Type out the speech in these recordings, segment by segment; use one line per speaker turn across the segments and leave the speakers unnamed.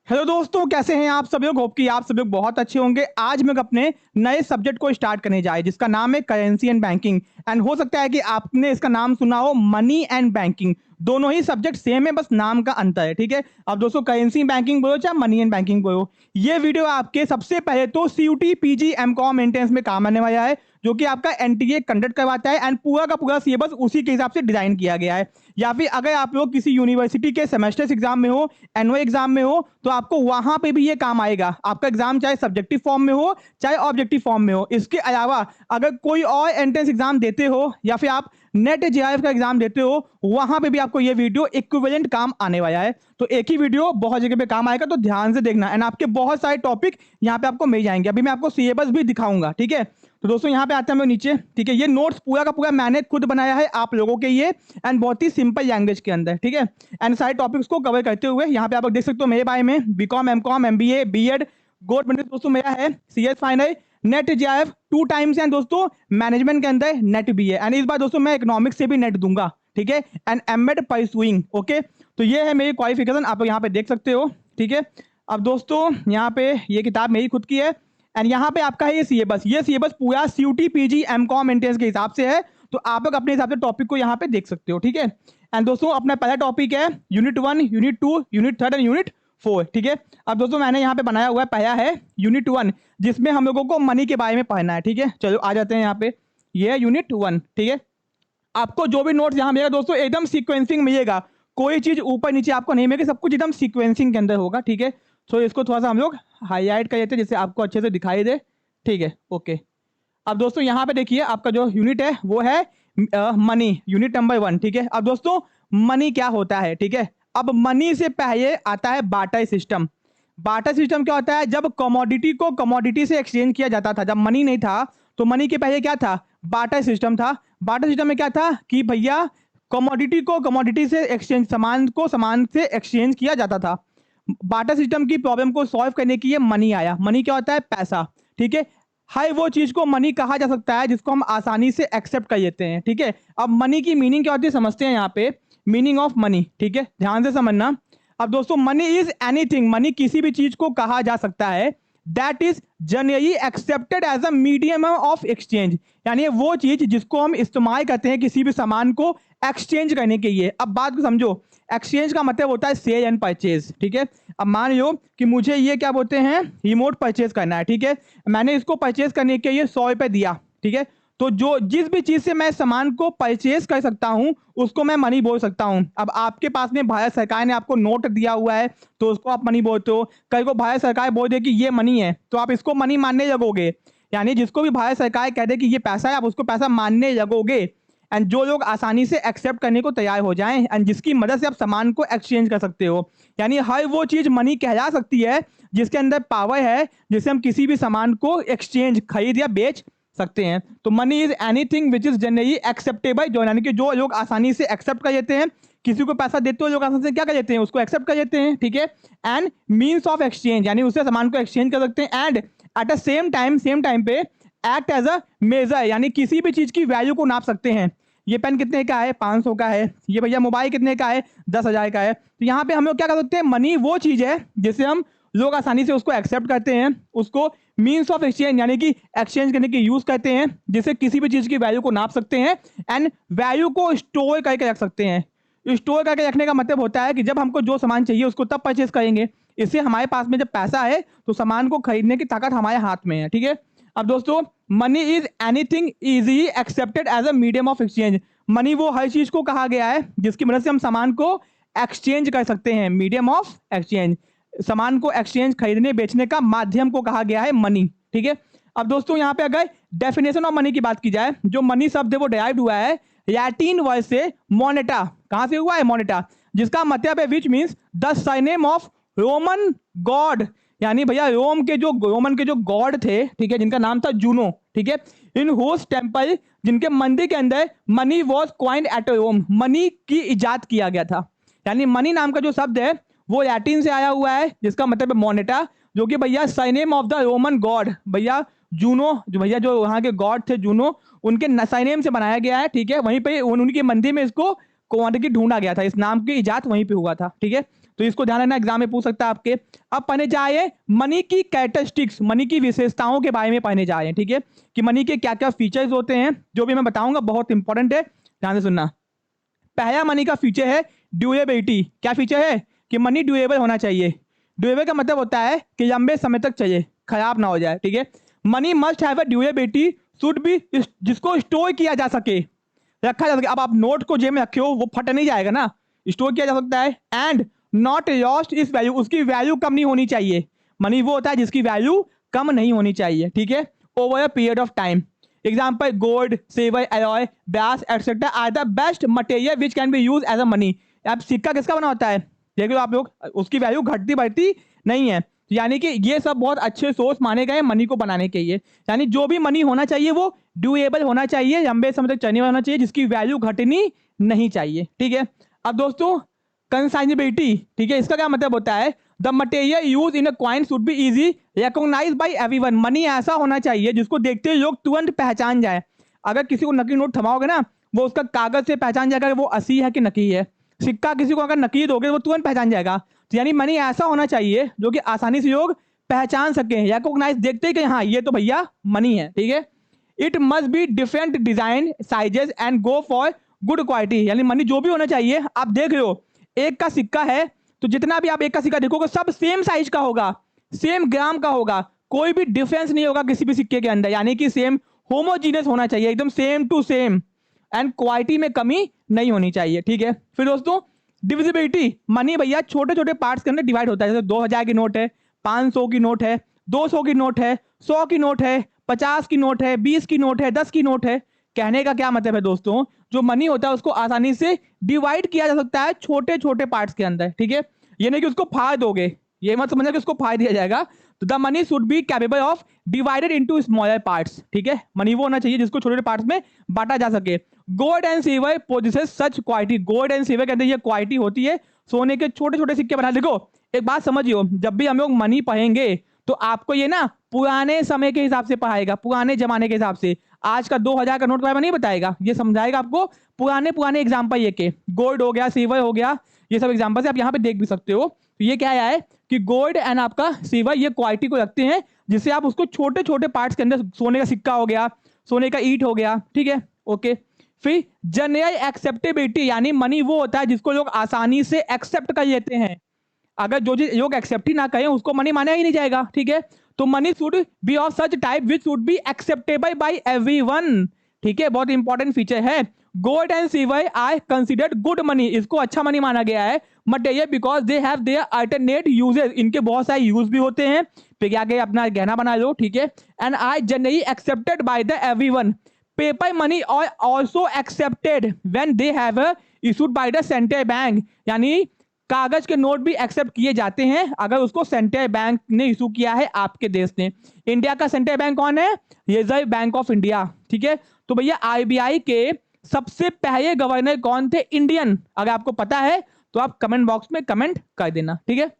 Hello दोस्तों, कैसे हैं आप सब लोग। होप कि आप सब लोग बहुत अच्छे होंगे। आज मैं अपने नए सब्जेक्ट को स्टार्ट करने जा रहे हैं जिसका नाम है करेंसी एंड बैंकिंग। एंड हो सकता है कि आपने इसका नाम सुना हो मनी एंड बैंकिंग। दोनों ही सब्जेक्ट सेम है, बस नाम का अंतर है। ठीक है, अब दोस्तों करेंसी बैंकिंग बोलो चाहे मनी एंड बैंकिंग बोलो, ये वीडियो आपके सबसे पहले तो CUT PG MCOM एंट्रेंस में काम आने वाला है, जो कि आपका NTA कंडक्ट करवाता है। एंड पूरा का पूरा सिलेबस उसी के हिसाब से डिजाइन किया गया है। या फिर अगर आप लोग किसी यूनिवर्सिटी के सेमेस्टर एग्जाम में हो, एनुअल एग्जाम में हो, तो आपको वहां पे भी ये काम आएगा। आपका एग्जाम चाहे सब्जेक्टिव फॉर्म में हो चाहे ऑब्जेक्टिव फॉर्म में हो। इसके अलावा अगर कोई और एंट्रेंस एग्जाम देते हो या फिर आप नेट JRF का एग्जाम देते हो, वहां पे भी आपको ये वीडियो इक्विवेलेंट काम आने वाला है। तो एक ही वीडियो बहुत जगह पे काम आएगा, तो ध्यान से देखना। एंड आपके बहुत सारे टॉपिक यहाँ पे आपको मिल जाएंगे। अभी मैं आपको सिलेबस भी दिखाऊंगा। ठीक है, तो दोस्तों यहाँ पे आते हैं हम लोग नीचे। ठीक है, ये नोट्स पूरा का पूरा मैंने खुद बनाया है आप लोगों के लिए, एंड बहुत ही सिंपल लैंग्वेज के अंदर। ठीक है, एंड सारे टॉपिक्स को कवर करते हुए यहाँ पे आप लोग देख सकते हो मेरे बारे में BCom MCOM MBA BEd gold medal दोस्तों मेरा है CS final net JRF 2 times. And दोस्तों मैनेजमेंट के अंदर नेट भी है। एंड इस बार दोस्तों मैं इकोनॉमिक्स से भी नेट दूंगा। ठीक है, एंड MEd परसुइंग। ओके, तो ये है मेरी क्वालिफिकेशन, आप यहाँ पे देख सकते हो। ठीक है, अब दोस्तों यहाँ पे ये किताब मेरी खुद की है। एंड यहाँ पे आपका है ये सिलेबस पूरा CUT PG MCOM एंट्रेंस के हिसाब से है। तो आप लोग अपने हिसाब से टॉपिक को यहाँ पे देख सकते हो। ठीक है, एंड दोस्तों अपना पहला टॉपिक है unit 1, unit 2, unit 3 and unit 4। ठीक है, अब दोस्तों मैंने यहाँ पे बनाया हुआ है, पहला है यूनिट 1, जिसमें हम लोगों को मनी के बारे में पढ़ना है। ठीक है, चलो आ जाते हैं यहाँ पे। ये है यूनिट 1। ठीक है, आपको जो भी नोट्स यहाँ मिलेगा दोस्तों एकदम सीक्वेंसिंग मिलेगा। कोई चीज ऊपर नीचे आपको नहीं मिलेगी, सब कुछ एकदम सीक्वेंसिंग के अंदर होगा। ठीक है, तो इसको थोड़ा सा हम लोग हाईलाइट कर देते हैं जिससे आपको अच्छे से दिखाई दे। ठीक है, ओके। अब दोस्तों यहाँ पे देखिए आपका जो यूनिट है वो है मनी, यूनिट नंबर 1। ठीक है, अब दोस्तों मनी क्या होता है। ठीक है, अब मनी से पहले आता है बार्टर सिस्टम। बार्टर सिस्टम क्या होता है? जब कमोडिटी को कमोडिटी से एक्सचेंज किया जाता था, जब मनी नहीं था, तो मनी के पहले क्या था? बार्टर सिस्टम था। बार्टर सिस्टम में क्या था कि भैया कमोडिटी को कमोडिटी से एक्सचेंज, सामान को सामान से एक्सचेंज किया जाता था। बार्टर सिस्टम की प्रॉब्लम को सॉल्व करने के लिए मनी आया। मनी क्या होता है? पैसा। ठीक है, हर वो चीज को मनी कहा जा सकता है जिसको हम आसानी से एक्सेप्ट कर लेते हैं। ठीक है, अब मनी की मीनिंग क्या होती है समझते हैं यहाँ पे। मीनिंग ऑफ मनी, ठीक है, ध्यान से समझना। अब दोस्तों मनी इज एनीथिंग, मनी किसी भी चीज को कहा जा सकता है that is generally accepted as a medium of exchange, यानी वो चीज जिसको हम इस्तेमाल करते हैं किसी भी सामान को एक्सचेंज करने के लिए। अब बात को समझो, एक्सचेंज का मतलब होता है सेल एंड परचेज। ठीक है, अब मान लो कि मुझे ये क्या बोलते हैं, रिमोट परचेज करना है। ठीक है, मैंने इसको परचेज करने के लिए 100 रुपये दिया। ठीक है, तो जो जिस भी चीज से मैं सामान को परचेज कर सकता हूं उसको मैं मनी बोल सकता हूं। अब आपके पास में भारत सरकार ने आपको नोट दिया हुआ है तो उसको आप मनी बोलते हो। कई को भारत सरकार बोल दे कि ये मनी है तो आप इसको मनी मानने लगोगे। यानी जिसको भी भारत सरकार कह दे कि ये पैसा है, आप उसको पैसा मानने लगोगे। एंड जो लोग आसानी से एक्सेप्ट करने को तैयार हो जाएं एंड जिसकी मदद से आप सामान को एक्सचेंज कर सकते हो, यानी हर वो चीज मनी कहला सकती है जिसके अंदर पावर है, जिससे हम किसी भी सामान को एक्सचेंज, खरीद या बेच सकते हैं। तो money is anything which is generally acceptable, जो यानी कि जो लोग आसानी से एक्सेप्ट कर लेते हैं। किसी को पैसा देते हो लोग आसानी से क्या कर लेते हैं, उसको एक्सेप्ट कर लेते हैं। ठीक है, एंड मीन्स ऑफ एक्सचेंज, यानी उससे सामान को एक्सचेंज कर सकते हैं। And at the same time पे एक्ट एज अ मेजर, यानी किसी भी चीज की वैल्यू को नाप सकते हैं। ये पेन कितने का है? 500 का है। ये भैया मोबाइल कितने का है? 10,000 का है। तो यहाँ पे हम लोग क्या कर सकते हैं, मनी वो चीज है जिसे हम लोग आसानी से उसको एक्सेप्ट करते हैं, उसको मीन्स ऑफ एक्सचेंज यानी कि एक्सचेंज करने की यूज करते हैं, जिससे किसी भी चीज की वैल्यू को नाप सकते हैं एंड वैल्यू को स्टोर करके रख सकते हैं। स्टोर करके रखने का मतलब होता है कि जब हमको जो सामान चाहिए उसको तब परचेज करेंगे। इससे हमारे पास में जब पैसा है तो सामान को खरीदने की ताकत हमारे हाथ में है। ठीक है, अब दोस्तों money is anything easy accepted as a medium of exchange. Money वो हर चीज को कहा गया है जिसकी मदद से हम सामान को एक्सचेंज कर सकते हैं। मीडियम ऑफ एक्सचेंज, सामान को एक्सचेंज, खरीदने बेचने का माध्यम को कहा गया है मनी। ठीक है, अब दोस्तों यहाँ पे अगर डेफिनेशन ऑफ मनी की बात की जाए, जो मनी शब्द है वो डेराइव्ड हुआ है लैटिन वर्ड से मोनेटा। कहां से हुआ है? मोनेटा, जिसका मतलब है which means the surname of Roman God, यानी भैया रोमन के जो गॉड थे, ठीक है, जिनका नाम था जूनो। ठीक है, इन होस्ट टेम्पल, जिनके मंदिर के अंदर money was coined at Rome, money की इजाद किया गया था। यानी मनी नाम का जो शब्द है वो लैटिन से आया हुआ है जिसका मतलब है मोनेटा, जो कि भैया surname of the Roman God, भैया जूनो, जो भैया जो वहां के गॉड थे जूनो, उनके सरनेम से बनाया गया है। ठीक है, वहीं पे उनके मंदिर में इसको क्वांटिटी ढूंढा गया था, इस नाम की इजाद वहीं पे हुआ था। ठीक है, तो इसको ध्यान रखना, एग्जाम में पूछ सकता है आपके। अब पढ़ने जाए मनी की कैरेक्टरिस्टिक्स, मनी की विशेषताओं के बारे में पढ़ने जाए, ठीक है, कि मनी के क्या क्या फीचर्स होते हैं, जो भी मैं बताऊंगा बहुत इंपॉर्टेंट है, ध्यान से सुनना। पहला मनी का फीचर है ड्यूरेबिलिटी। क्या फीचर है कि मनी ड्यूरेबल होना चाहिए। ड्यूरेबल का मतलब होता है कि लंबे समय तक चाहिए, खराब ना हो जाए, ठीक है। Money must have a durability, should be, जिसको स्टोर किया जा सके, रखा जा सके। अब आप नोट को जेब में रखे हो, वो फट नहीं जाएगा ना, स्टोर किया जा सकता है। एंड नॉट लॉस्ट इस वैल्यू, उसकी वैल्यू कम नहीं होनी चाहिए। मनी वो होता है जिसकी वैल्यू कम नहीं होनी चाहिए, ठीक है, over a period of time. Example gold, silver, alloy, brass etcetera are the best material which can be use as a money. अब सिक्का किसका बना होता है, देख लो आप लोग, उसकी वैल्यू घटती बढ़ती नहीं है, यानी कि ये सब बहुत अच्छे सोर्स माने गए मनी को बनाने के लिए। यानी जो भी मनी होना चाहिए वो ड्यूरेबल होना चाहिए, लंबे समय तक चलने वाला होना चाहिए, जिसकी वैल्यू घटनी नहीं चाहिए, ठीक है। अब दोस्तों कंसाइनेबिलिटी, ठीक है, इसका क्या मतलब होता है, the material use in a coin should be easy recognised by everyone. Money ऐसा होना चाहिए जिसको देखते ही लोग तुरंत पहचान जाए। अगर किसी को नकली नोट थमाओगे ना, वो उसका कागज से पहचान जाएगा कि वो असली है कि नकली है। सिक्का किसी को अगर नकली दोगे तो वो तुरंत पहचान जाएगा। तो यानी मनी ऐसा होना चाहिए जो कि आसानी से लोग पहचान सके, रिकॉग्नाइज, देखते ही कि हाँ ये तो भैया मनी है, ठीक है। It must be different design sizes and go for good quality. यानी मनी जो भी होना चाहिए, आप देख रहे हो एक का सिक्का है तो जितना भी आप एक का सिक्का देखोगे सब सेम साइज का होगा, सेम ग्राम का होगा, कोई भी डिफरेंस नहीं होगा किसी भी सिक्के के अंदर, यानी कि सेम होमोजीनियस होना चाहिए, एकदम same to same, and quality में कमी नहीं होनी चाहिए, ठीक है। फिर दोस्तों डिविजिबिलिटी, मनी भैया छोटे छोटे पार्ट्स के अंदर डिवाइड होता है। जैसे 2000 की नोट है, 500 की नोट है, 200 की नोट है, 100 की नोट है, 50 की नोट है, 20 की नोट है, 10 की नोट है। कहने का क्या मतलब है दोस्तों, जो मनी होता है उसको आसानी से डिवाइड किया जा सकता है छोटे छोटे पार्ट्स के अंदर, ठीक है। ये नहीं कि उसको फाड़ दोगे, ये मत समझना कि उसको फाड़ दिया जाएगा। तो the money should be capable of divided into smaller parts, ठीक है। मनी वो होना चाहिए जिसको छोटे छोटे पार्ट्स में बांटा जा सके। Gold and silver possesses such quality, gold and silver के अंदर ये क्वालिटी होती है, सोने के छोटे छोटे सिक्के बना। देखो एक बात समझियो, जब भी हम लोग मनी पढ़ेंगे तो आपको ये ना पुराने समय के हिसाब से पढ़ाएगा, पुराने जमाने के हिसाब से। आज का 2000 का नोट के बारे में नहीं बताएगा, ये समझाएगा आपको पुराने पुराने एग्जाम्पल ये के, गोल्ड हो गया, सिल्वर हो गया, ये सब एग्जाम्पल से आप यहाँ पे देख भी सकते हो। तो ये क्या है कि गोल्ड एंड आपका सिल्वर ये क्वालिटी को रखते हैं, जिससे आप उसको छोटे छोटे पार्ट्स के अंदर, सोने का सिक्का हो गया, सोने का ईंट हो गया, ठीक है, ओके। फिर जनरल एक्सेप्टेबिलिटी, यानी मनी वो होता है जिसको लोग आसानी से एक्सेप्ट कर लेते हैं। अगर जो चीज लोग एक्सेप्ट ही ना करें उसको मनी माना ही नहीं जाएगा, ठीक है। तो money should be of such type which should be acceptable by everyone, ठीक है, बहुत इंपॉर्टेंट फीचर है। Gold and silver are considered good money, इसको अच्छा मनी माना गया है, material because they have their alternate uses, इनके बहुत सारे यूज भी होते हैं, फिर क्या के अपना गहना बना लो, ठीक है। And I generally accepted by the everyone. Paper money और also accepted when they have issued by the central bank, यानी कागज के नोट भी एक्सेप्ट किए जाते हैं अगर उसको सेंट्रल बैंक ने इशू किया है आपके देश ने। इंडिया का सेंट्रल बैंक कौन है, रिजर्व बैंक ऑफ इंडिया, ठीक है। तो भैया आरबीआई के सबसे पहले गवर्नर कौन थे, इंडियन, अगर आपको पता है तो आप कमेंट बॉक्स में कमेंट कर देना, ठीक है।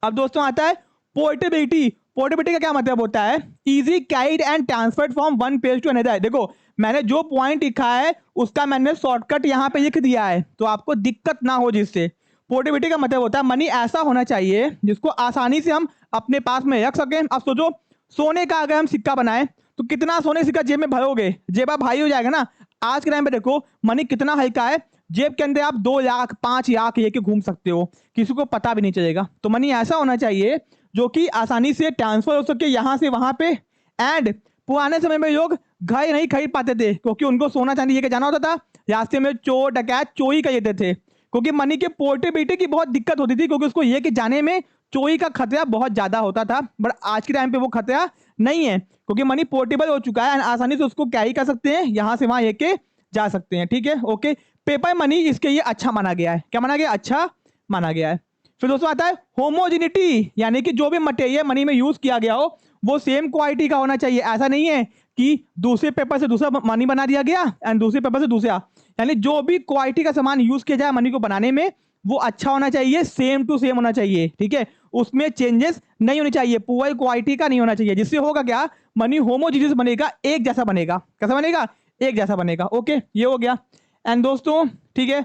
अब दोस्तों आता है पोर्टेबिलिटी। पोर्टेबिलिटी का क्या मतलब होता है, easy carried and transferred from one page to another. देखो मैंने जो पॉइंट लिखा है उसका मैंने शॉर्टकट यहाँ पे लिख दिया है, तो आपको दिक्कत ना हो जिससे। पोर्टेबिलिटी का मतलब होता है मनी ऐसा होना चाहिए जिसको आसानी से हम अपने पास में रख सकें। अब सोचो सोने का अगर हम सिक्का बनाए तो कितना सोने सिक्का जेब में भरोगे, जेब आप भारी हो जाएगा ना। आज के टाइम पे देखो मनी कितना हल्का है, जेब के अंदर आप 2 लाख 5 लाख लेके घूम सकते हो, किसी को पता भी नहीं चलेगा। तो मनी ऐसा होना चाहिए जो कि आसानी से ट्रांसफर हो सके यहाँ से वहां पे। एंड पुराने समय में लोग घर नहीं खरीद पाते थे क्योंकि उनको सोना चांदी लेके जाना होता था, रास्ते में चोर डकैत चोरी कर लेते थे, क्योंकि मनी के पोर्टेबिलिटी की बहुत दिक्कत होती थी, क्योंकि उसको लेके जाने में चोरी का खतरा बहुत ज्यादा होता था। बट आज के टाइम पे वो खतरा नहीं है क्योंकि मनी पोर्टेबल हो चुका है, आसानी से उसको कैरी कर सकते हैं, यहाँ से वहां लेके जा सकते हैं, ठीक है, ओके। पेपर मनी इसके लिए अच्छा माना गया है, क्या माना गया, अच्छा माना गया है। फिर दोस्तों आता है होमोजिनिटी, यानी कि जो भी मटेरियल मनी में यूज किया गया हो वो सेम क्वालिटी का होना चाहिए। ऐसा नहीं है कि दूसरे पेपर से दूसरा मनी बना दिया गया एंड दूसरे पेपर से दूसरा, यानी जो भी क्वालिटी का सामान यूज किया जाए मनी को बनाने में वो अच्छा होना चाहिए, सेम टू सेम होना चाहिए, ठीक है, उसमें चेंजेस नहीं होनी चाहिए, पुअर क्वालिटी का नहीं होना चाहिए। जिससे होगा क्या, मनी होमोजीनियस बनेगा, एक जैसा बनेगा। कैसा बनेगा, एक जैसा बनेगा, ओके, ये हो गया। एंड दोस्तों ठीक है,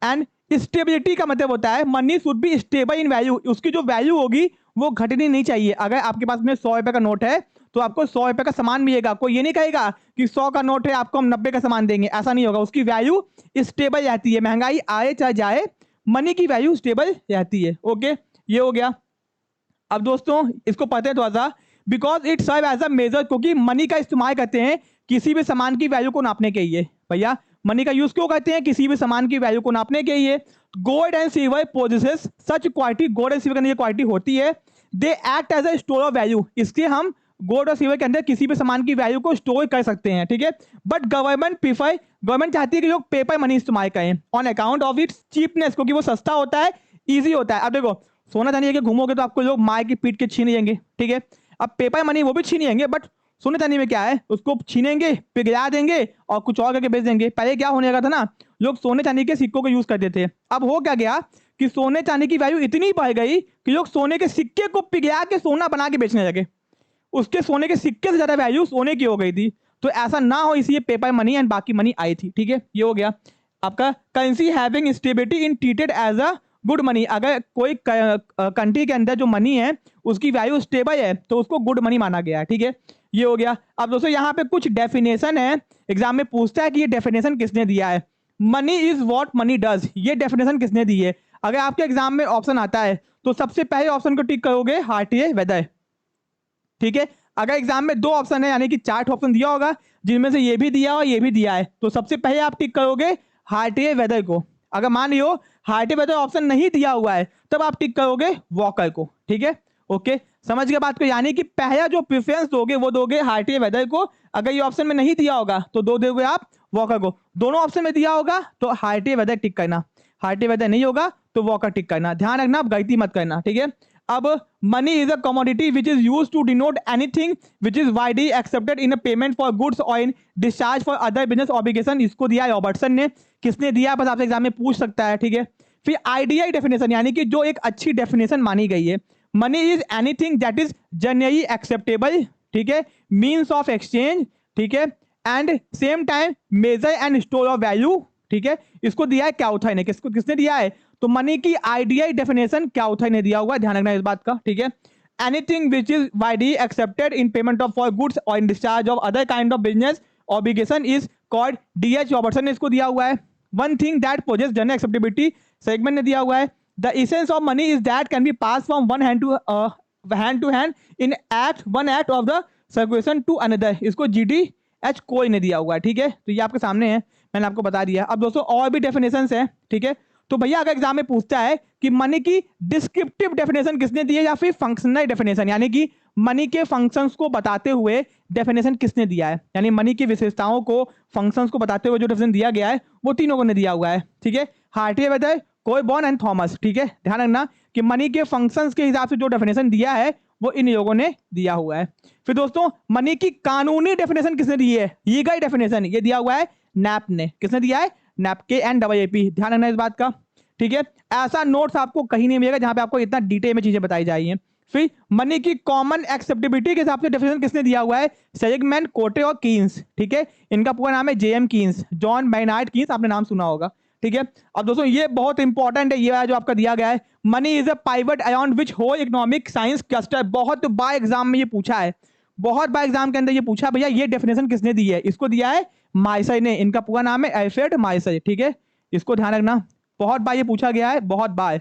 एंड स्टेबिलिटी का मतलब होता है money should be stable in value, उसकी जो वैल्यू होगी वो घटनी नहीं चाहिए। अगर आपके पास में 100 रुपए का नोट है तो आपको 100 रुपए का सामान मिलेगा, कोई ये नहीं कहेगा कि 100 का नोट है आपको हम 90 का सामान देंगे, ऐसा नहीं होगा। उसकी वैल्यू स्टेबल रहती है, महंगाई आए चाहे जाए मनी की वैल्यू स्टेबल रहती है। ओके, ये हो गया। अब दोस्तों इसको पढ़ते हैं थोड़ा सा, because it serve as a measure, क्योंकि मनी का इस्तेमाल करते हैं किसी भी सामान की वैल्यू को नापने के लिए। भैया मनी का यूज क्यों करते हैं? किसी भी सामान की वैल्यू को नापने के लिए। Gold and silver possesses such quality, gold and silver के अंदर ये क्वालिटी होती है। They act as a store of value, इससे हम गोल्ड और सिल्वर के अंदर किसी भी सामान की वैल्यू को स्टोर कर सकते हैं, ठीक है। बट गवर्नमेंट प्रीफर, गवर्नमेंट चाहती है कि लोग पेपर मनी इस्तेमाल करें on account of its cheapness, क्योंकि वो सस्ता होता है, ईजी होता है। अब देखो सोना चांदी के घूमोगे तो आपको लोग मार की पीट के छीन लेंगे, ठीक है। अब पेपर मनी वो भी छीन लेंगे, बट सोने चांदी में क्या है, उसको छीनेंगे, पिघला देंगे और कुछ और करके बेच देंगे। पहले क्या होने लगा था ना, लोग सोने चांदी के सिक्कों को यूज करते थे। अब हो क्या गया कि सोने चांदी की वैल्यू इतनी बढ़ गई कि लोग सोने के सिक्के को पिघला के सोना बना के बेचने लगे। उसके सोने के सिक्के से ज्यादा वैल्यू सोने की हो गई थी। तो ऐसा ना हो इसलिए पेपर मनी एंड बाकी मनी आई थी, ठीक है। ये हो गया आपका currency having stability in treated as a good money. अगर कोई कंट्री के अंदर जो मनी है उसकी वैल्यू स्टेबल है तो उसको गुड मनी माना गया है, ठीक है। ये हो गया। अब दोस्तों यहाँ पे कुछ डेफिनेशन है, एग्जाम में पूछता है कि ये डेफिनेशन किसने दिया है। Money is what money does, ये डेफिनेशन किसने दी है? अगर आपके एग्जाम में ऑप्शन आता है तो सबसे पहले ऑप्शन को टिक करोगे हार्टिये वेदर, ठीक है। अगर एग्जाम में 2 ऑप्शन है यानी कि 4 ऑप्शन दिया होगा जिनमें से ये भी दिया और ये भी दिया है, तो सबसे पहले आप टिक करोगे हार्टिये वेदर को। अगर मान लियो हार्टिये वेदर ऑप्शन नहीं दिया हुआ है तब आप टिक करोगे वॉकर को, ठीक है। ओके, समझ गए बात को? यानी कि पहला जो प्रेफरेंस दोगे वो दोगे हार्टिये वेदर को। अगर ये ऑप्शन में नहीं दिया होगा तो दोगे आप वॉकर को। दोनों ऑप्शन में दिया होगा तो हार्टिये वेदर टिक करना, हार्टिये वेदर नहीं होगा तो वॉकर टिक करना। ध्यान रखना, आप गलती मत करना, ठीक है। अब money is a commodity which is use to denote anything which is widely accepted in payment for goods और in discharge for other business obligation. इसको दिया है रॉबर्टसन ने। किसने दिया बस आपसे एग्जाम में पूछ सकता है, ठीक है। फिर आइडिया डेफिनेशन यानी कि जो एक अच्छी डेफिनेशन मानी गई है, money is anything that is generally acceptable, ठीक है, मीन्स ऑफ एक्सचेंज, ठीक है, and same time measure and store of value, ठीक है। इसको दिया है क्याउथाई ने। किसने दिया है? तो मनी की आइडियल डेफिनेशन क्याउथाई ने दिया हुआ है, ध्यान रखना इस बात का, ठीक है। Anything which is widely accepted in payment of for goods और in discharge of other kind of business obligation is called, DH Robertson ने इसको दिया हुआ है। One thing that posses general acceptability, Seligman ने दिया हुआ है। The essence of money is that can be pass from one hand to hand in one act of the circulation to another, इसको GDH कोई ने दिया हुआ है, ठीक है। तो ये आपके सामने है, मैंने आपको बता दिया। अब दोस्तों और भी डेफिनेशंस है, ठीक है। तो भैया अगर एग्जाम में पूछता है कि मनी की डिस्क्रिप्टिव डेफिनेशन किसने दी है या फिर फंक्शनल डेफिनेशन यानी कि मनी के फंक्शंस को बताते हुए डेफिनेशन किसने दिया है, यानी मनी की विशेषताओं को फंक्शंस को बताते हुए जो डेफिनेशन दिया गया है वो तीनों को ने दिया हुआ है, ठीक है। हार्टिये वेदर, कोयबॉर्न एंड थॉमस, ठीक है। ध्यान रखना कि मनी के फंक्शंस के हिसाब से जो डेफिनेशन दिया है वो इन लोगों ने दिया हुआ है। फिर दोस्तों मनी की कानूनी डेफिनेशन किसने दी है? लीगल डेफिनेशन ये दिया हुआ है नैप ने। किसने दिया है? नैप, KNAAP, ध्यान रखना इस बात का, ठीक है। ऐसा नोट्स आपको कहीं नहीं मिलेगा जहां पे आपको इतना डिटेल में चीजें बताई जाएंगी। फिर मनी की कॉमन एक्सेप्टेबिलिटी के हिसाब से डेफिनेशन किसने दिया हुआ है? सेलिगमैन, कोटे और कीन्स, ठीक है। इनका पूरा नाम है JM Keynes, John Maynard Keynes, आपने नाम सुना होगा, ठीक है। अब दोस्तों ये बहुत इंपॉर्टेंट है, ये जो आपका दिया गया है, money is a pivot around which whole economic science cluster. बहुत बार एग्जाम में ये पूछा है, बहुत बार एग्जाम के अंदर ये पूछा भैया ये डेफिनेशन किसने दी है? इसको दिया है माइसर ने। इनका पूरा नाम है अल्फ्रेड माइसर, ठीक है। इसको ध्यान रखना, बहुत बार ये पूछा गया है, बहुत बार,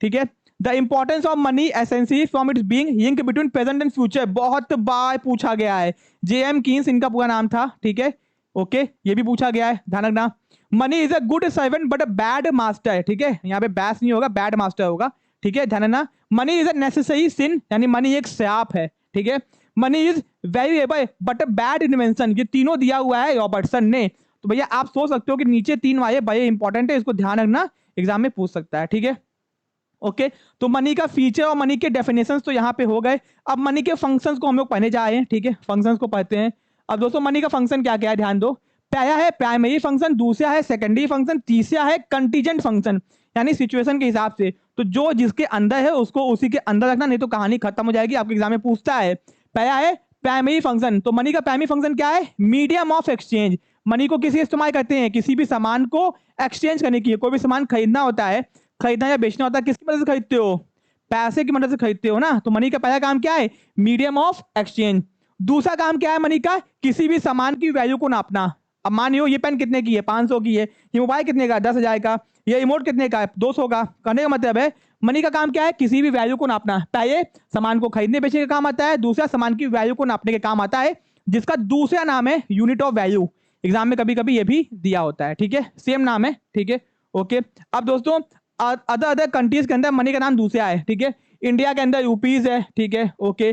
ठीक है। The importance of money essentially from its being link between present and future, बहुत बार पूछा गया है। JM कीन्स इनका पूरा नाम था, ठीक है। ओके, ये भी पूछा गया है, ध्यान रखना। Money is a good servant but a bad master, ठीक है। यहाँ पे बैस नहीं होगा, बैड मास्टर होगा, ठीक है, ध्यान रखना। मनी इज अ नेसेसरी सिन, यानी मनी एक श्राप है, ठीक है। Money is valuable but a bad invention, ये तीनों दिया हुआ है रॉबर्टसन ने। तो भैया आप सोच सकते हो कि नीचे 3 वाले बड़े इंपॉर्टेंट है, इसको ध्यान रखना, एग्जाम में पूछ सकता है, ठीक है। ओके, तो मनी का फीचर और मनी के डेफिनेशंस तो यहाँ पे हो गए। अब मनी के फंक्शंस को हम लोग पढ़ने जा रहे हैं, ठीक है। फंक्शंस को पढ़ते हैं। अब दोस्तों मनी का फंक्शन क्या क्या है ध्यान दो। पहला है प्राइमरी फंक्शन, दूसरा है सेकेंडरी फंक्शन, तीसरा है कंटीजेंट फंक्शन, यानी सिचुएशन के हिसाब से। तो जो जिसके अंदर है उसको उसी के अंदर रखना, नहीं तो कहानी खत्म हो जाएगी। आपके एग्जाम में पूछता है। पहला है प्राइमरी फंक्शन, तो मनी का प्राइमरी फंक्शन क्या है? Medium of exchange. मनी को किसी इस्तेमाल करते हैं, किसी भी सामान को एक्सचेंज करने के लिए। कोई भी सामान खरीदना होता है, खरीदना या बेचना होता है, किसकी मदद से खरीदते हो? पैसे की मदद से खरीदते हो ना। तो मनी का पहला काम क्या है? Medium of exchange. दूसरा काम क्या है मनी का? किसी भी सामान की वैल्यू को नापना। अब मान लो ये पेन कितने की है? 500 की है। ये मोबाइल कितने का? 10,000 का। ये रिमोट कितने का है? 200 का। कहने का मतलब है मनी का काम क्या है? किसी भी वैल्यू को नापना। पहले सामान को खरीदने बेचने का काम आता है, दूसरा सामान की वैल्यू को नापने के काम आता है, जिसका दूसरा नाम है यूनिट ऑफ वैल्यू। एग्जाम में कभी कभी ये भी दिया होता है, ठीक है, सेम नाम है, ठीक है, ओके। अब दोस्तों अदर अदर कंट्रीज के अंदर मनी का नाम दूसरा है, ठीक है। इंडिया के अंदर रुपीज है, ठीक है, ओके।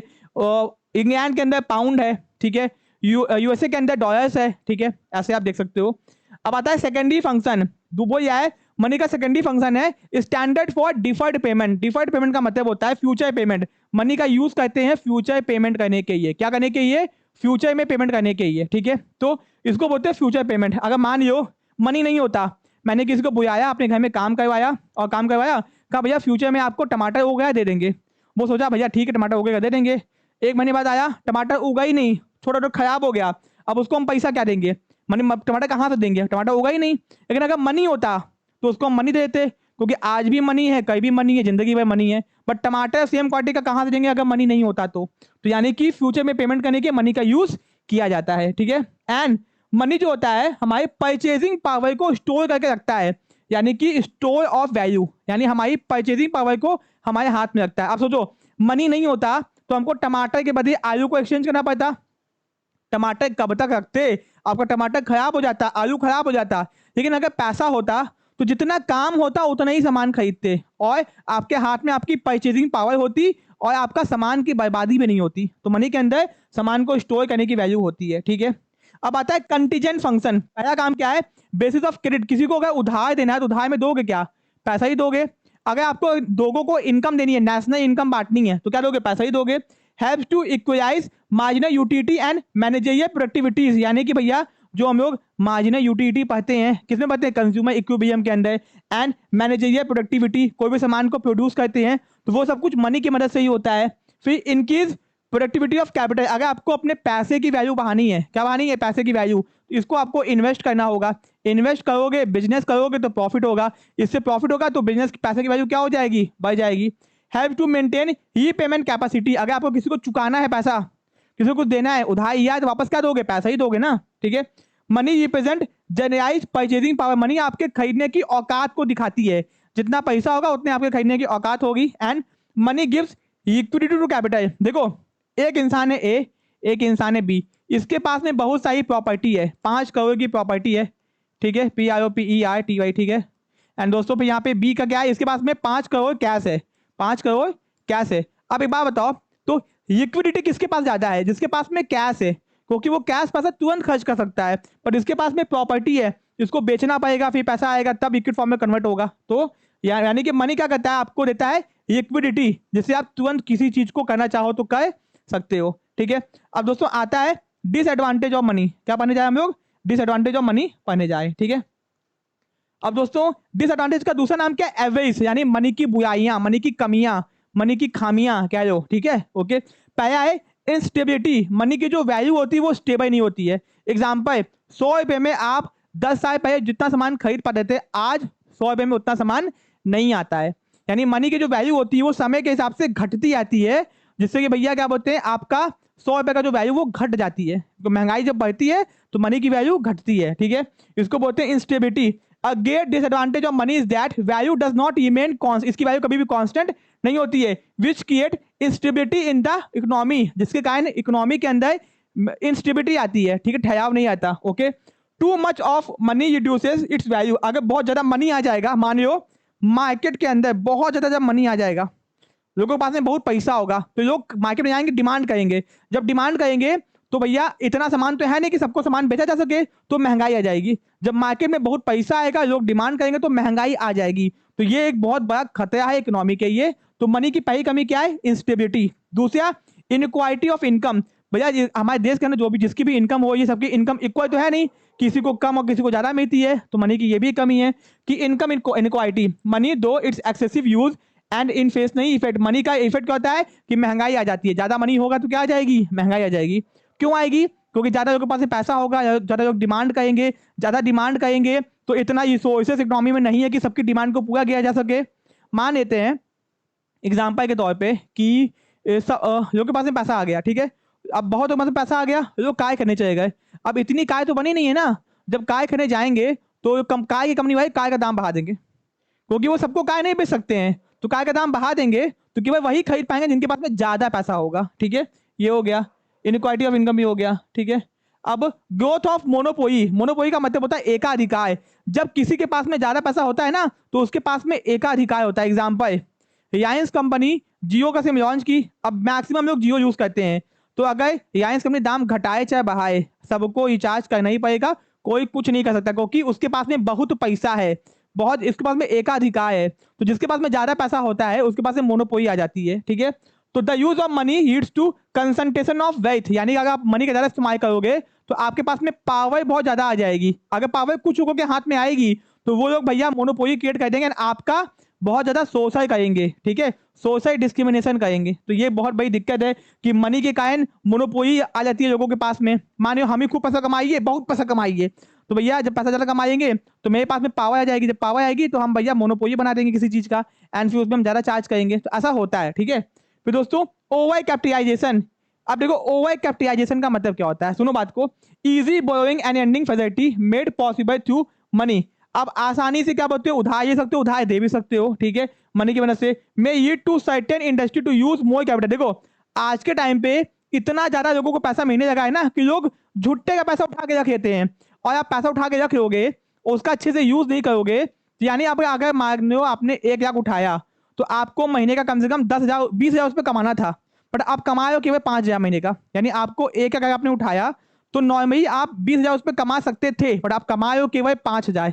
इंग्लैंड के अंदर पाउंड है, ठीक है। यूएसए के अंदर डॉलर्स है, ठीक है, ऐसे आप देख सकते हो। अब आता है सेकेंडरी फंक्शन। वो क्या है? मनी का सेकेंडरी फंक्शन है standard for deferred payment. Deferred payment का मतलब होता है फ्यूचर पेमेंट। मनी का यूज करते हैं फ्यूचर पेमेंट करने के लिए। क्या करने के लिए? फ्यूचर में पेमेंट करने के लिए, ठीक है। तो इसको बोलते हैं फ्यूचर पेमेंट। अगर मान लो मनी नहीं होता, मैंने किसी को बुलाया, अपने घर में काम करवाया और काम करवाया, कहा भैया फ्यूचर में आपको टमाटर उगाया दे देंगे। वो सोचा भैया ठीक है टमाटर उगेगा दे देंगे। एक महीने बाद आया, टमाटर उगा ही नहीं, छोटा छोटा खराब हो गया। अब उसको हम पैसा क्या देंगे? मनी टमाटर कहाँ से देंगे? टमाटर उगा ही नहीं। लेकिन अगर मनी होता तो उसको हम मनी दे देते, क्योंकि आज भी मनी है, कल भी मनी है, जिंदगी भर मनी है। बट टमाटर सेम क्वालिटी का कहाँ से देंगे अगर मनी नहीं होता तो यानी कि फ्यूचर में पेमेंट करने के मनी का यूज किया जाता है, ठीक है। एंड मनी जो होता है हमारी परचेजिंग पावर को स्टोर करके रखता है, यानी कि स्टोर ऑफ वैल्यू, यानी हमारी परचेजिंग पावर को हमारे हाथ में रखता है। अब सोचो मनी नहीं होता तो हमको टमाटर के बदले आलू को एक्सचेंज करना पड़ता। टमाटर कब तक रखते? आपका टमाटर खराब हो जाता, आलू खराब हो जाता। लेकिन अगर पैसा होता तो जितना काम होता उतना ही सामान खरीदते और आपके हाथ में आपकी परचेजिंग पावर होती और आपका सामान की बर्बादी भी नहीं होती। तो मनी के अंदर सामान को स्टोर करने की वैल्यू होती है, ठीक है। अब आता है कंटीजेंट फंक्शन। पहला काम क्या है? Basis of credit. किसी को अगर उधार देना है तो उधार में दोगे क्या? पैसा ही दोगे। अगर आपको लोगों को इनकम देनी है, नेशनल इनकम बांटनी है, तो क्या दोगे? पैसा ही दोगे। Helps to equalize marginal utility and managerial productivities, यानी कि भैया जो हम लोग मार्जिनल यूटिलिटी पढ़ते हैं, किसमें पढ़ते हैं? कंज्यूमर इक्विलिब्रियम के अंदर। एंड मैनेजरियल प्रोडक्टिविटी, कोई भी सामान को प्रोड्यूस करते हैं तो वो सब कुछ मनी की मदद से ही होता है। फिर इनक्रीज प्रोडक्टिविटी ऑफ कैपिटल। अगर आपको अपने पैसे की वैल्यू बढ़ानी है, क्या बढ़ानी है? पैसे की वैल्यू। इसको आपको इन्वेस्ट करना होगा। इन्वेस्ट करोगे, बिजनेस करोगे तो प्रॉफिट होगा। इससे प्रॉफिट होगा तो बिजनेस की पैसे की वैल्यू क्या हो जाएगी? बढ़ जाएगी। हेल्प टू मेंटेन ही पेमेंट कैपेसिटी। अगर आपको किसी को चुकाना है पैसा, किसी को कुछ देना है, उधार लिया है तो वापस क्या दोगे? पैसा ही दोगे ना, ठीक है। Money represent generalise purchasing power. Money आपके खरीदने की औकात को दिखाती है। जितना पैसा होगा उतने आपके खरीदने की औकात होगी। And money gives liquidity to capital. देखो एक इंसान है ए, एक इंसान है बी, इसके पास में बहुत सारी प्रॉपर्टी है, 5 करोड़ की प्रॉपर्टी है, ठीक है, PROPERTY, ठीक है। एंड दोस्तों पे यहाँ पे बी का क्या है? इसके पास में 5 करोड़ कैश है, 5 करोड़ कैश है। अब एक बात बताओ, तो लिक्विडिटी किसके पास ज्यादा है? जिसके पास में कैश है, क्योंकि वो कैश पैसा तुरंत खर्च कर सकता है। पर इसके पास में प्रॉपर्टी है, इसको बेचना पड़ेगा, फिर पैसा आएगा, तब लिक्विड फॉर्म में कन्वर्ट होगा। तो यानी कि मनी क्या करता है? आपको देता है लिक्विडिटी, जिससे आप तुरंत किसी चीज को करना चाहो तो कर सकते हो, ठीक है। अब दोस्तों आता है डिसएडवांटेज ऑफ मनी। क्या पढ़ने जाए हम लोग? डिसएडवांटेज ऑफ मनी पढ़ने जाए, ठीक है। अब दोस्तों डिसएडवांटेज का दूसरा नाम क्या है? एवरेज, यानी मनी की बुराइयां, मनी की कमियां, मनी की खामियां कह लो, ठीक है, ओके। पहला है इंस्टेबिलिटी। मनी की जो वैल्यू होती है वो स्टेबल नहीं होती है। एग्जाम्पल, 100 रुपये में आप 10 साल पहले जितना सामान खरीद पाते थे, आज 100 रुपये में उतना सामान नहीं आता है। यानी मनी की जो वैल्यू होती है वो समय के हिसाब से घटती आती है, जिससे कि भैया क्या बोलते हैं, आपका 100 रुपये का जो वैल्यू वो घट जाती है। तो महंगाई जब बढ़ती है तो मनी की वैल्यू घटती है, ठीक है। इसको बोलते हैं instability. A great disadvantage of money is that value does not remain constant. इसकी वैल्यू कभी भी कांस्टेंट नहीं होती है। Which create instability in the economy, जिसके कारण इकोनॉमी के अंदर इंस्टेबिलिटी आती है, ठीक है, ठहराव नहीं आता, okay. Too much of money reduces it's value. अगर बहुत ज्यादा मनी आ जाएगा, मान लो मार्केट के अंदर बहुत ज्यादा जब मनी आ जाएगा, लोगों के पास में बहुत पैसा होगा, तो लोग मार्केट में जाएंगे, डिमांड करेंगे। जब डिमांड करेंगे तो भैया इतना सामान तो है नहीं कि सबको सामान बेचा जा सके, तो महंगाई आ जाएगी। जब मार्केट में बहुत पैसा आएगा, लोग डिमांड करेंगे, तो महंगाई आ जाएगी। तो ये एक बहुत बड़ा खतरा है इकोनॉमी के लिए। तो मनी की पहली कमी क्या है? इंस्टेबिलिटी। दूसरा इनक्वालिटी ऑफ इनकम। भैया हमारे देश के अंदर जो भी जिसकी भी इनकम हो, ये सबकी इनकम इक्वल तो है नहीं, किसी को कम और किसी को ज्यादा मिलती है। तो मनी की ये भी कमी है कि इनकम इनक्वालिटी। मनी दो it's excessive use and in face नहीं इफेक्ट। मनी का इफेक्ट क्या होता है कि महंगाई आ जाती है। ज्यादा मनी होगा तो क्या आ जाएगी? महंगाई आ जाएगी। क्यों आएगी? क्योंकि ज़्यादा लोगों के पास में पैसा होगा, ज़्यादा लोग डिमांड करेंगे, ज़्यादा डिमांड करेंगे तो इतना रिसोर्सेस इकोनॉमी में नहीं है कि सबकी डिमांड को पूरा किया जा सके। मान लेते हैं एग्जाम्पल के तौर पे कि लोगों के पास में पैसा आ गया, ठीक है। अब बहुत लोगों के पास में पैसा आ गया, लोग काय करने चले गए। अब इतनी काय तो बनी नहीं है ना, जब काय करने जाएंगे तो काय की कंपनी वाले काय का दाम बढ़ा देंगे, क्योंकि वो सबको काय नहीं बेच सकते हैं, तो काय का दाम बढ़ा देंगे तो केवल वही खरीद पाएंगे जिनके पास में ज्यादा पैसा होगा, ठीक है। ये हो गया, इनक्वालिटी ऑफ इनकम भी हो गया, ठीक है। अब ग्रोथ ऑफ मोनोपोली, मोनोपोली का मतलब होता है एकाधिकार। जब किसी के पास में ज्यादा पैसा होता है ना तो उसके पास में एकाधिकार होता है। एग्जाम्पल, रिलायंस कंपनी जियो का सिम लॉन्च की, अब मैक्सिमम लोग जियो यूज करते हैं, तो अगर रिलायंस कंपनी दाम घटाए चाहे बढ़ाए सबको रिचार्ज करना ही पड़ेगा, कोई कुछ नहीं कर सकता, क्योंकि उसके पास में बहुत पैसा है, बहुत इसके पास में एकाधिकार है। तो जिसके पास में ज्यादा पैसा होता है उसके पास में मोनोपोली आ जाती है, ठीक है। तो the use of money leads to concentration of wealth, यानी अगर आप मनी का ज्यादा इस्तेमाल करोगे तो आपके पास में पावर बहुत ज्यादा आ जाएगी। अगर पावर कुछ लोगों के हाथ में आएगी तो वो लोग भैया मोनोपोली क्रिएट कर देंगे, आपका बहुत ज्यादा सोशल करेंगे, ठीक है, सोशल डिस्क्रिमिनेशन करेंगे। तो ये बहुत बड़ी दिक्कत है कि मनी के कारण मोनोपोली आ जाती है लोगों के पास में। माने हम ही खूब पैसा कमाइए, बहुत पैसा कमाइए, तो भैया जब पैसा ज्यादा कमाएंगे तो मेरे पास में पावर आ जाएगी, जब पावर आएगी तो हम भैया मोनोपोली बना देंगे किसी चीज का, एंड फिर उसमें हम ज्यादा चार्ज करेंगे। तो ऐसा होता है, ठीक है। फिर दोस्तों ओवर कैपिटलाइजेशन, अब देखो ओवर कैपिटलाइजेशन का मतलब क्या होता है, सुनो बात को। Easy borrowing and ending facility made possible through money, अब आसानी से क्या बोलते हो, उधार ले सकते हो, उधार दे भी सकते हो, ठीक है, मनी की वजह से। May lead to certain industry to use more capital, देखो आज के टाइम पे इतना ज्यादा लोगों को पैसा मिलने लगा है ना कि लोग झुट्टे का पैसा उठा के रख लेते हैं, और आप पैसा उठा के रख लोगे उसका अच्छे से यूज नहीं करोगे, तो यानी आप अगर मान लो आपने 1 लाख उठाया तो आपको महीने का कम से कम 10,000 20,000 उस पर कमाना था, बट आप कमा रहे हो केवल 5,000 महीने का, यानी आपको 1 लाख आपने उठाया तो नॉर्मली आप 20,000 उस पर कमा सकते थे, बट आप कमा रहे हो केवल 5,000,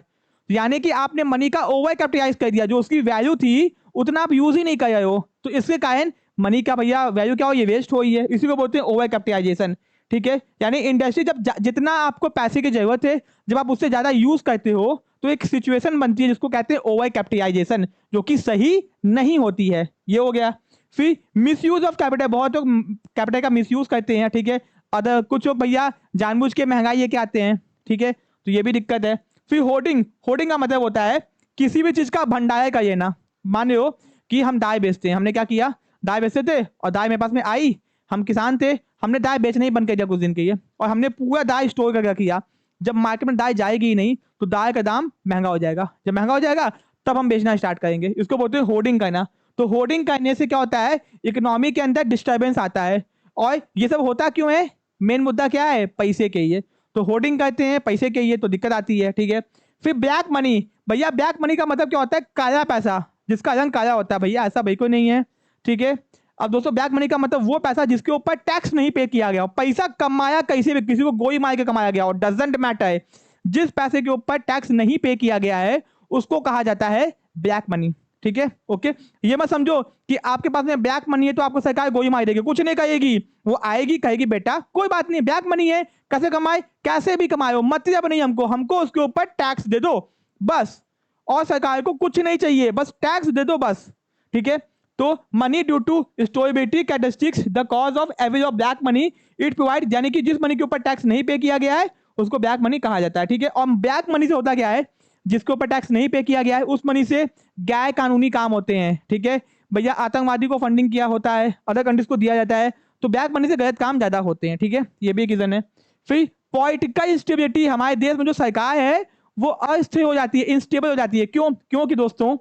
यानी कि आपने मनी का ओवर कैपिटलाइज कर दिया, जो उसकी वैल्यू थी उतना आप यूज ही नहीं कर रहे हो, तो इसके कारण मनी का भैया वैल्यू क्या हो, ये वेस्ट हो रही है, इसी को बोलते हैं ओवर कैपिटलाइजेशन, ठीक है। यानी इंडस्ट्री जब जितना आपको पैसे की जरूरत है जब आप उससे ज्यादा यूज करते हो तो एक सिचुएशन बनती है जिसको कहते हैं ओवर कैपिटलाइजेशन, जो कि सही नहीं होती है। ये हो गया। फिर मिसयूज ऑफ कैपिटल, बहुत लोग कैपिटल का मिसयूज करते हैं, ठीक है। अदर कुछ लोग भैया जानबूझ के महंगाई लेके आते हैं, ठीक है, तो ये भी दिक्कत है। फिर होर्डिंग, होर्डिंग का मतलब होता है किसी भी चीज का भंडार का लेना। मान लो कि हम दाल बेचते हैं, हमने क्या किया, दाल बेचते थे और दाल मेरे पास में आई, हम किसान थे, हमने दाल बेचना ही बंद कर दिया कुछ दिन के लिए, और हमने पूरा दाल स्टोर करके किया। जब मार्केट में दाल जाएगी ही नहीं तो दाल का दाम महंगा हो जाएगा, जब महंगा हो जाएगा तब हम बेचना स्टार्ट करेंगे, इसको बोलते हैं होर्डिंग करना। तो होर्डिंग करने से क्या होता है, इकोनॉमी के अंदर डिस्टर्बेंस आता है, और ये सब होता क्यों है, मेन मुद्दा क्या है, पैसे के लिए। तो होर्डिंग करते हैं पैसे के लिए तो दिक्कत आती है, ठीक है। फिर ब्लैक मनी, भैया ब्लैक मनी का मतलब क्या होता है, काला पैसा, जिसका रंग काला होता है, भैया ऐसा बिल्कुल नहीं है, ठीक है। अब दोस्तों ब्लैक मनी का मतलब वो पैसा जिसके ऊपर टैक्स नहीं पे किया गया, पैसा कमाया कैसे भी, किसी को गोली मार के कमाया गया, और डजंट मैटर, जिस पैसे के ऊपर टैक्स नहीं पे किया गया है उसको कहा जाता है ब्लैक मनी, ठीक है। ओके, ये मत समझो कि आपके पास में ब्लैक मनी है तो आपको सरकार गोली मार देगी, कुछ नहीं कहेगी, वो आएगी कहेगी बेटा कोई बात नहीं ब्लैक मनी है, कैसे कमाए, कैसे भी कमाए हो, मतलब नहीं हमको, हमको उसके ऊपर टैक्स दे दो बस, और सरकार को कुछ नहीं चाहिए, बस टैक्स दे दो बस, ठीक है। तो money due to storability characteristics the cause of average of black money it provide, यानी कि जिस मनी के ऊपर टैक्स नहीं पे किया गया है उसको ब्लैक मनी कहा जाता है, ठीक है। और ब्लैक मनी से होता क्या है, जिसके ऊपर टैक्स नहीं पे किया गया है उस मनी से गैर कानूनी काम होते हैं, ठीक है भैया, आतंकवादी को फंडिंग किया होता है, अदर कंट्रीज को दिया जाता है, तो ब्लैक मनी से गलत काम ज्यादा होते हैं, ठीक है, ये भी एक रीजन है। फिर पॉलिटिकल इंस्टेबिलिटी, हमारे देश में जो सरकार है वो अस्थिर हो जाती है, इंस्टेबल हो जाती है, क्यों, क्योंकि दोस्तों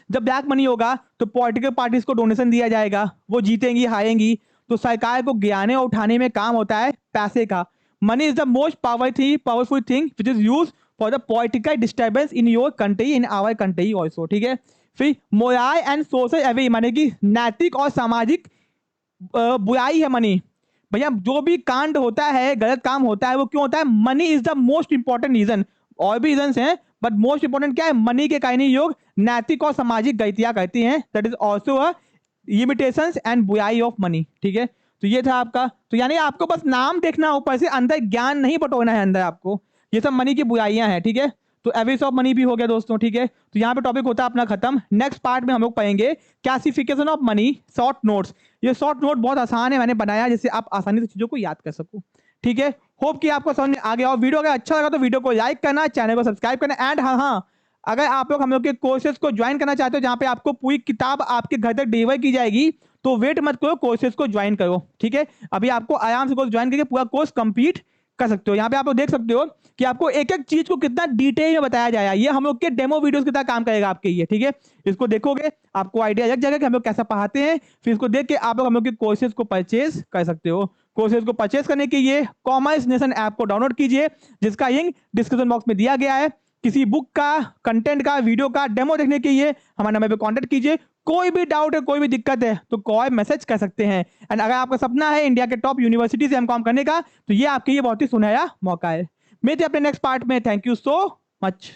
जब ब्लैक मनी होगा तो पॉलिटिकल पार्टीज को डोनेशन दिया जाएगा, वो जीतेंगी हारेंगी, तो सरकार को गिराने और उठाने में काम होता है पैसे का। Money is the most powerful thing which is use for the political disturbance in your country, in our country also, ठीक है। फिर मोरल एंड सोशल एवे, माने कि नैतिक और सामाजिक बुराई है मनी, भैया जो भी कांड होता है, गलत काम होता है, वो क्यों होता है, money is the most important reason, और भी रीजन हैं बट मोस्ट इंपॉर्टेंट क्या है, मनी के कारण ही लोग नैतिक और सामाजिक गलतियां करती हैं, that is also a limitations and बुराई ऑफ मनी, ठीक है। तो ये था आपका, तो यानी आपको बस नाम देखना, ऊपर से अंदर ज्ञान नहीं बटोरना है अंदर आपको, ये सब मनी की बुराइयां हैं, ठीक है। तो एवरेज ऑफ मनी भी हो गया दोस्तों, ठीक है। तो यहाँ पे टॉपिक होता है अपना खत्म। नेक्स्ट पार्ट में हम लोग पढ़ेंगे classification of money, short notes. ये शॉर्ट नोट बहुत आसान है, मैंने बनाया जिससे आप आसानी से चीजों को याद कर सको, ठीक है, होप कि आपको समझ में आ गया हो। वीडियो अगर अच्छा लगा तो वीडियो को लाइक करना, चैनल को सब्सक्राइब करना एंड हाँ, अगर आप लोग हम लोग के कोर्सेज को ज्वाइन करना चाहते हो जहां पे आपको पूरी किताब आपके घर तक डिलीवर की जाएगी, तो वेट मत करो, कोर्सेज को ज्वाइन करो। ठीक है, अभी आपको आराम से कोर्स ज्वाइन करके पूरा कोर्स कंप्लीट कर सकते हो। यहाँ पे आप लोग देख सकते हो कि आपको एक एक चीज को कितना डिटेल में बताया जाएगा। ये हम लोग के डेमो वीडियोस की तरह काम करेगा आपके लिए। ठीक है, इसको देखोगे आपको आइडिया लग जाएगा कि हम लोग कैसा पढ़ाते हैं। फिर इसको देख के आप लोग हम लोग के कोर्सेज को परचेज कर सकते हो। कोर्सेज को परचेज करने के लिए कॉमर्स नेशन ऐप को डाउनलोड कीजिए, जिसका लिंक डिस्क्रिप्शन बॉक्स में दिया गया है। किसी बुक का, कंटेंट का, वीडियो का डेमो देखने के लिए हमारे नंबर पे कांटेक्ट कीजिए। कोई भी डाउट है, कोई भी दिक्कत है तो कॉल मैसेज कर सकते हैं। एंड अगर आपका सपना है इंडिया के टॉप यूनिवर्सिटी से एमकॉम करने का, तो ये आपके लिए बहुत ही सुनहरा मौका है। मिलते हैं अपने नेक्स्ट पार्ट में। Thank you so much.